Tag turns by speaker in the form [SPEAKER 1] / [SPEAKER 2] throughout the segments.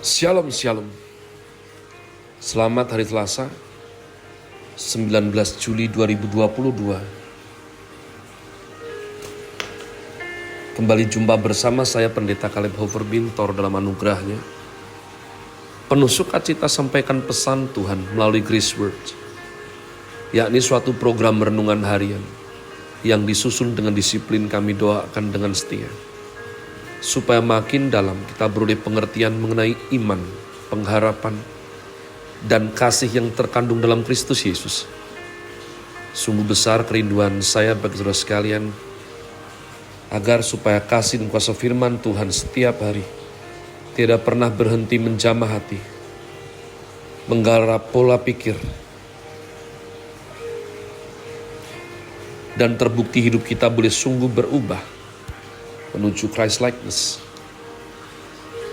[SPEAKER 1] Shalom, shalom. Selamat hari Selasa, 19 Juli 2022. Kembali jumpa bersama saya Pendeta Caleb Hofer Bintor dalam anugerahnya. Penuh sukacita sampaikan pesan Tuhan melalui Grace Word, yakni suatu program renungan harian yang disusun dengan disiplin kami doakan dengan setia. Supaya makin dalam kita beroleh pengertian mengenai iman, pengharapan, dan kasih yang terkandung dalam Kristus Yesus. Sungguh besar kerinduan saya bagi saudara sekalian, agar supaya kasih dan kuasa firman Tuhan setiap hari tidak pernah berhenti menjamah hati, menggarap pola pikir, dan terbukti hidup kita boleh sungguh berubah menuju Christ likeness.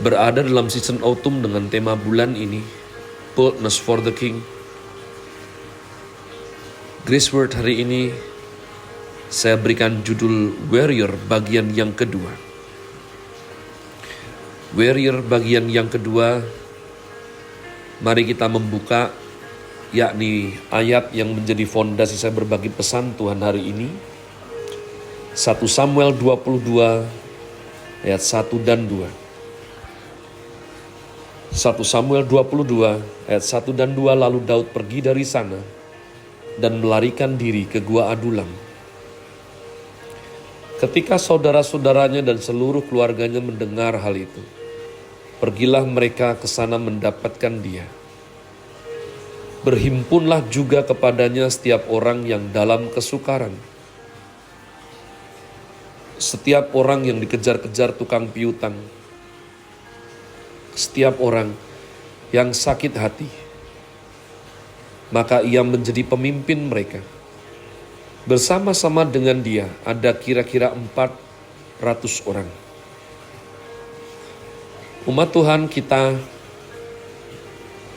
[SPEAKER 1] Berada dalam season autumn dengan tema bulan ini, Boldness for the King. Grace Word hari ini saya berikan judul Warrior bagian yang kedua. Warrior bagian yang kedua, mari kita membuka, yakni ayat yang menjadi fondasi saya berbagi pesan Tuhan hari ini. 1 Samuel 22 ayat 1 dan 2. 1 Samuel 22 ayat 1 dan 2. Lalu Daud pergi dari sana dan melarikan diri ke Gua Adulam. Ketika saudara-saudaranya dan seluruh keluarganya mendengar hal itu, pergilah mereka ke sana mendapatkan dia. Berhimpunlah juga kepadanya setiap orang yang dalam kesukaran. Setiap orang yang dikejar-kejar tukang piutang, setiap orang yang sakit hati, maka ia menjadi pemimpin mereka. Bersama-sama dengan dia ada kira-kira 400 orang. Umat Tuhan, kita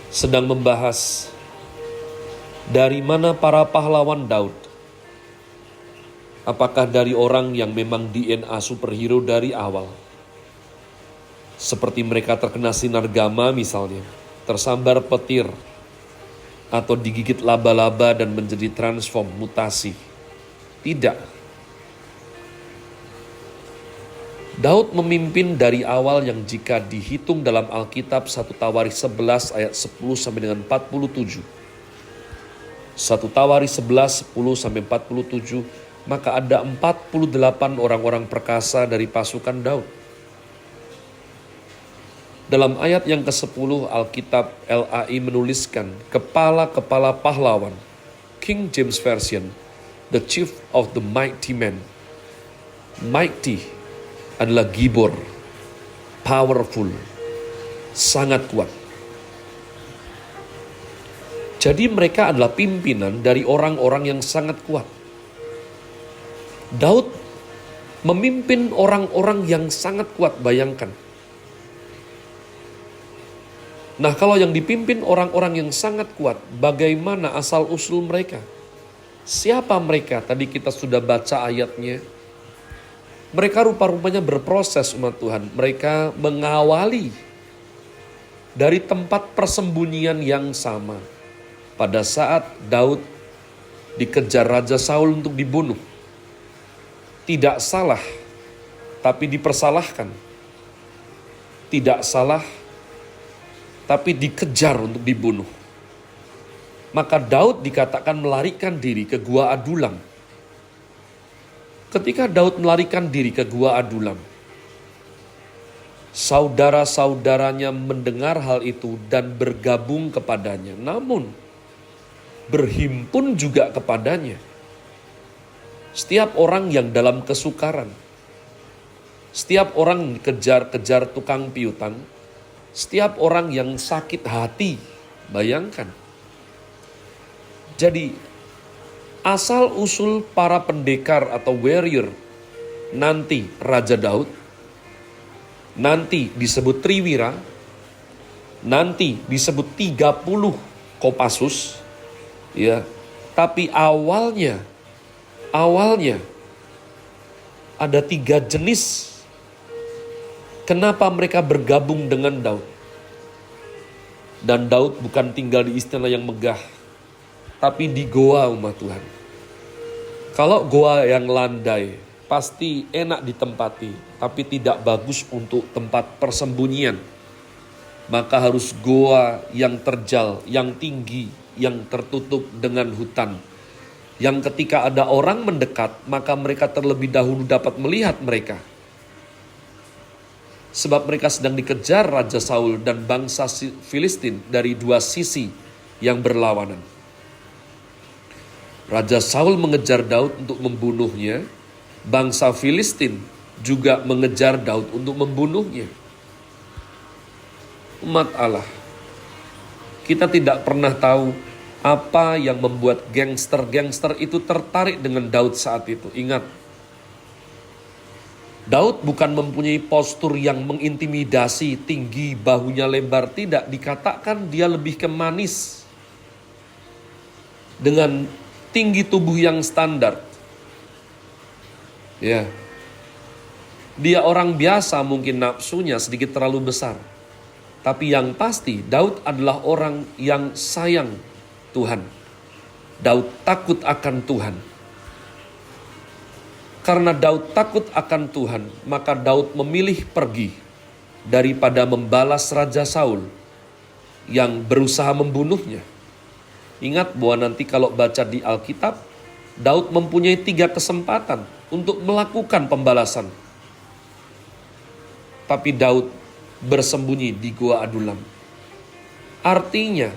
[SPEAKER 1] sedang membahas dari mana para pahlawan Daud. Apakah dari orang yang memang DNA superhero dari awal? Seperti mereka terkena sinar gamma misalnya, tersambar petir, atau digigit laba-laba dan menjadi transform, mutasi. Tidak. Daud memimpin dari awal yang jika dihitung dalam Alkitab 1 Tawarikh 11 ayat 10 sampai dengan 47. 1 Tawarikh 11, 10 sampai 47. Maka ada 48 orang-orang perkasa dari pasukan Daud. Dalam ayat yang ke-10 Alkitab LAI menuliskan kepala-kepala pahlawan, King James Version, the chief of the mighty men. Mighty adalah gibor, powerful, sangat kuat. Jadi mereka adalah pimpinan dari orang-orang yang sangat kuat. Daud memimpin orang-orang yang sangat kuat, bayangkan. Nah, kalau yang dipimpin orang-orang yang sangat kuat, bagaimana asal-usul mereka? Siapa mereka? Tadi kita sudah baca ayatnya. Mereka rupa-rupanya berproses, umat Tuhan. Mereka mengawali dari tempat persembunyian yang sama. Pada saat Daud dikejar Raja Saul untuk dibunuh. Tidak salah, tapi dipersalahkan. Tidak salah, tapi dikejar untuk dibunuh. Maka Daud dikatakan melarikan diri ke Gua Adulam. Ketika Daud melarikan diri ke Gua Adulam, saudara-saudaranya mendengar hal itu dan bergabung kepadanya. Namun, berhimpun juga kepadanya. Setiap orang yang dalam kesukaran, setiap orang yang dikejar-kejar tukang piutang, setiap orang yang sakit hati, bayangkan. Jadi, asal-usul para pendekar atau warrior, nanti Raja Daud, nanti disebut Triwira, nanti disebut 30 Kopassus, ya. Tapi awalnya ada 3 jenis. Kenapa mereka bergabung dengan Daud? Dan Daud bukan tinggal di istana yang megah, tapi di goa umat Tuhan. Kalau goa yang landai, pasti enak ditempati, tapi tidak bagus untuk tempat persembunyian. Maka harus goa yang terjal, yang tinggi, yang tertutup dengan hutan. Yang ketika ada orang mendekat, maka mereka terlebih dahulu dapat melihat mereka. Sebab mereka sedang dikejar Raja Saul dan bangsa Filistin dari dua sisi yang berlawanan. Raja Saul mengejar Daud untuk membunuhnya. Bangsa Filistin juga mengejar Daud untuk membunuhnya. Umat Allah, kita tidak pernah tahu apa yang membuat gangster-gangster itu tertarik dengan Daud saat itu. Ingat, Daud bukan mempunyai postur yang mengintimidasi, tinggi, bahunya lebar. Tidak, dikatakan dia lebih ke manis. Dengan tinggi tubuh yang standar. Ya. Dia orang biasa, mungkin nafsunya sedikit terlalu besar. Tapi yang pasti, Daud adalah orang yang sayang Tuhan. Daud takut akan Tuhan. Karena Daud takut akan Tuhan, maka Daud memilih pergi daripada membalas Raja Saul yang berusaha membunuhnya. Ingat bahwa nanti kalau baca di Alkitab, Daud mempunyai 3 kesempatan untuk melakukan pembalasan. Tapi Daud bersembunyi di Gua Adulam. Artinya,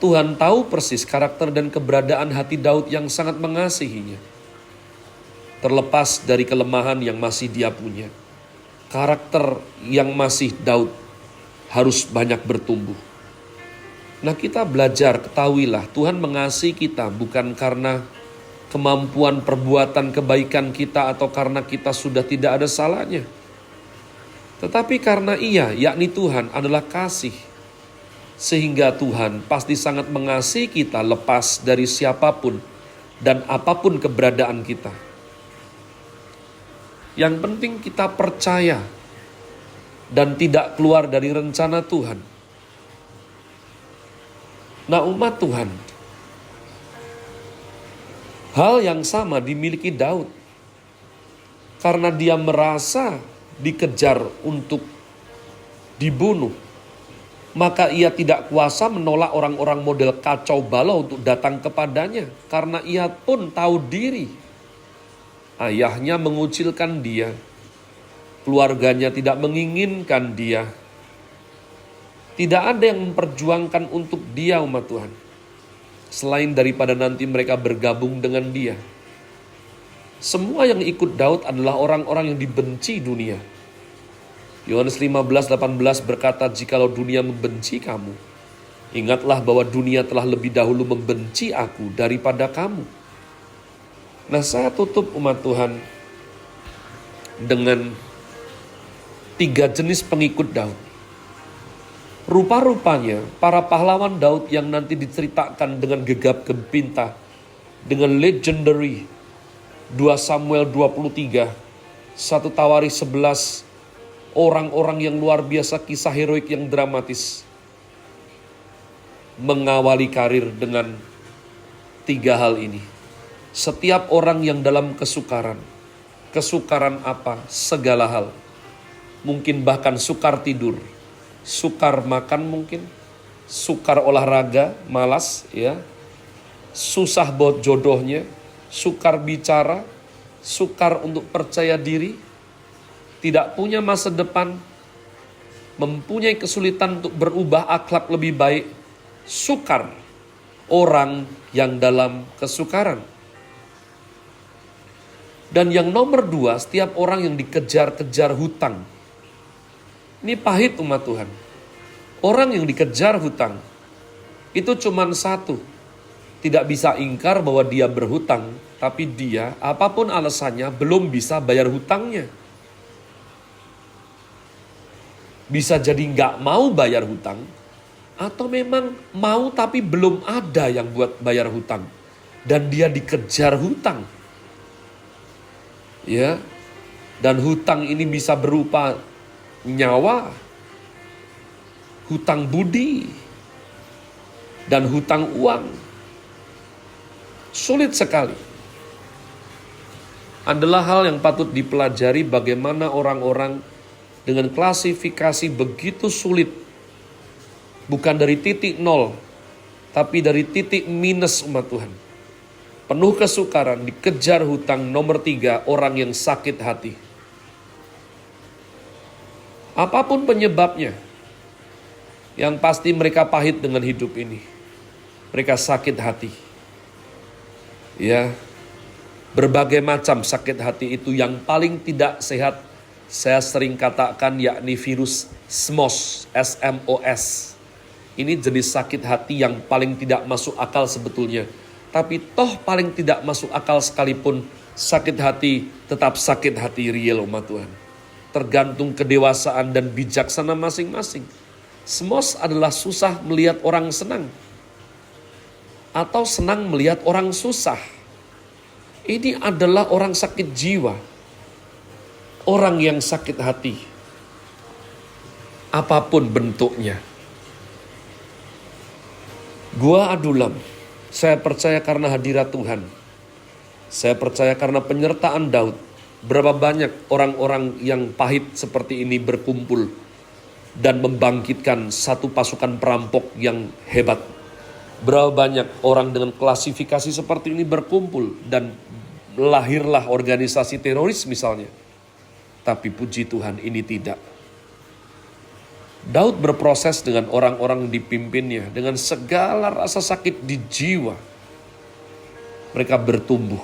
[SPEAKER 1] Tuhan tahu persis karakter dan keberadaan hati Daud yang sangat mengasihinya. Terlepas dari kelemahan yang masih dia punya, karakter yang masih Daud harus banyak bertumbuh. Nah, kita belajar, ketahuilah Tuhan mengasihi kita bukan karena kemampuan perbuatan kebaikan kita atau karena kita sudah tidak ada salahnya. Tetapi karena Ia, yakni Tuhan adalah kasih. Sehingga Tuhan pasti sangat mengasihi kita lepas dari siapapun dan apapun keberadaan kita. Yang penting kita percaya dan tidak keluar dari rencana Tuhan. Nah, umat Tuhan, hal yang sama dimiliki Daud. Karena dia merasa dikejar untuk dibunuh, maka ia tidak kuasa menolak orang-orang model kacau balau untuk datang kepadanya. Karena ia pun tahu diri. Ayahnya mengucilkan dia, keluarganya tidak menginginkan dia. Tidak ada yang memperjuangkan untuk dia, umat Tuhan, selain daripada nanti mereka bergabung dengan dia. Semua yang ikut Daud adalah orang-orang yang dibenci dunia. Yohanes 15:18 berkata, "Jikalau dunia membenci kamu, ingatlah bahwa dunia telah lebih dahulu membenci aku daripada kamu." Nah, saya tutup umat Tuhan dengan 3 jenis pengikut Daud. Rupa-rupanya para pahlawan Daud yang nanti diceritakan dengan gegap gempita, dengan legendary 2 Samuel 23, 1 Tawaris 11, orang-orang yang luar biasa, kisah heroik yang dramatis, mengawali karir dengan 3 hal ini. Setiap orang yang dalam kesukaran apa? Segala hal. Mungkin bahkan sukar tidur, sukar makan mungkin, sukar olahraga, malas ya. Susah buat jodohnya, sukar bicara, sukar untuk percaya diri, tidak punya masa depan, mempunyai kesulitan untuk berubah akhlak lebih baik, sukar. Orang yang dalam kesukaran. Dan yang nomor 2, setiap orang yang dikejar-kejar hutang. Ini pahit umat Tuhan. Orang yang dikejar hutang, itu cuma satu. Tidak bisa ingkar bahwa dia berhutang, tapi dia, apapun alasannya, belum bisa bayar hutangnya. Bisa jadi nggak mau bayar hutang, atau memang mau tapi belum ada yang buat bayar hutang. Dan dia dikejar hutang. Ya, dan hutang ini bisa berupa nyawa, hutang budi, dan hutang uang. Sulit sekali. Adalah hal yang patut dipelajari bagaimana orang-orang dengan klasifikasi begitu sulit. Bukan dari titik nol, tapi dari titik minus umat Tuhan. Penuh kesukaran, dikejar hutang. Nomor 3, orang yang sakit hati. Apapun penyebabnya, yang pasti mereka pahit dengan hidup ini. Mereka sakit hati. Ya, berbagai macam sakit hati itu yang paling tidak sehat, saya sering katakan yakni virus SMOS, S-M-O-S. Ini jenis sakit hati yang paling tidak masuk akal sebetulnya. Tapi toh paling tidak masuk akal sekalipun, sakit hati tetap sakit hati real umat Tuhan. Tergantung kedewasaan dan bijaksana masing-masing. SMOS adalah susah melihat orang senang, atau senang melihat orang susah. Ini adalah orang sakit jiwa, orang yang sakit hati, apapun bentuknya. Gua Adulam, saya percaya karena hadirat Tuhan. Saya percaya karena penyertaan Daud. Berapa banyak orang-orang yang pahit seperti ini berkumpul dan membangkitkan satu pasukan perampok yang hebat. Berapa banyak orang dengan klasifikasi seperti ini berkumpul dan lahirlah organisasi teroris misalnya. Tapi puji Tuhan ini tidak. Daud berproses dengan orang-orang dipimpinnya dengan segala rasa sakit di jiwa. Mereka bertumbuh.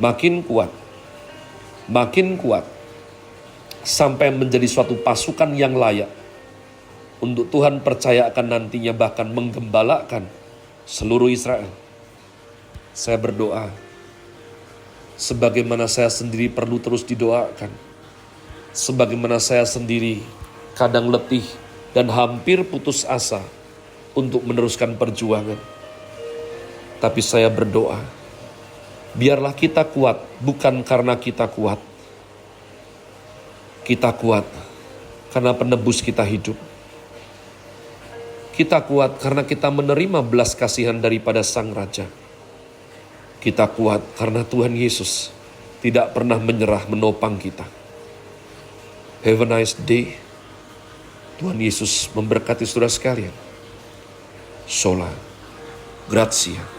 [SPEAKER 1] Makin kuat. Sampai menjadi suatu pasukan yang layak. Untuk Tuhan percayakan nantinya bahkan menggembalakan seluruh Israel. Saya berdoa, sebagaimana saya sendiri perlu terus didoakan. Sebagaimana saya sendiri kadang letih dan hampir putus asa untuk meneruskan perjuangan. Tapi saya berdoa, biarlah kita kuat bukan karena kita kuat. Kita kuat karena penebus kita hidup. Kita kuat karena kita menerima belas kasihan daripada Sang Raja. Kita kuat karena Tuhan Yesus tidak pernah menyerah menopang kita. Have a nice day. Tuhan Yesus memberkati saudara sekalian. Sola Gratia.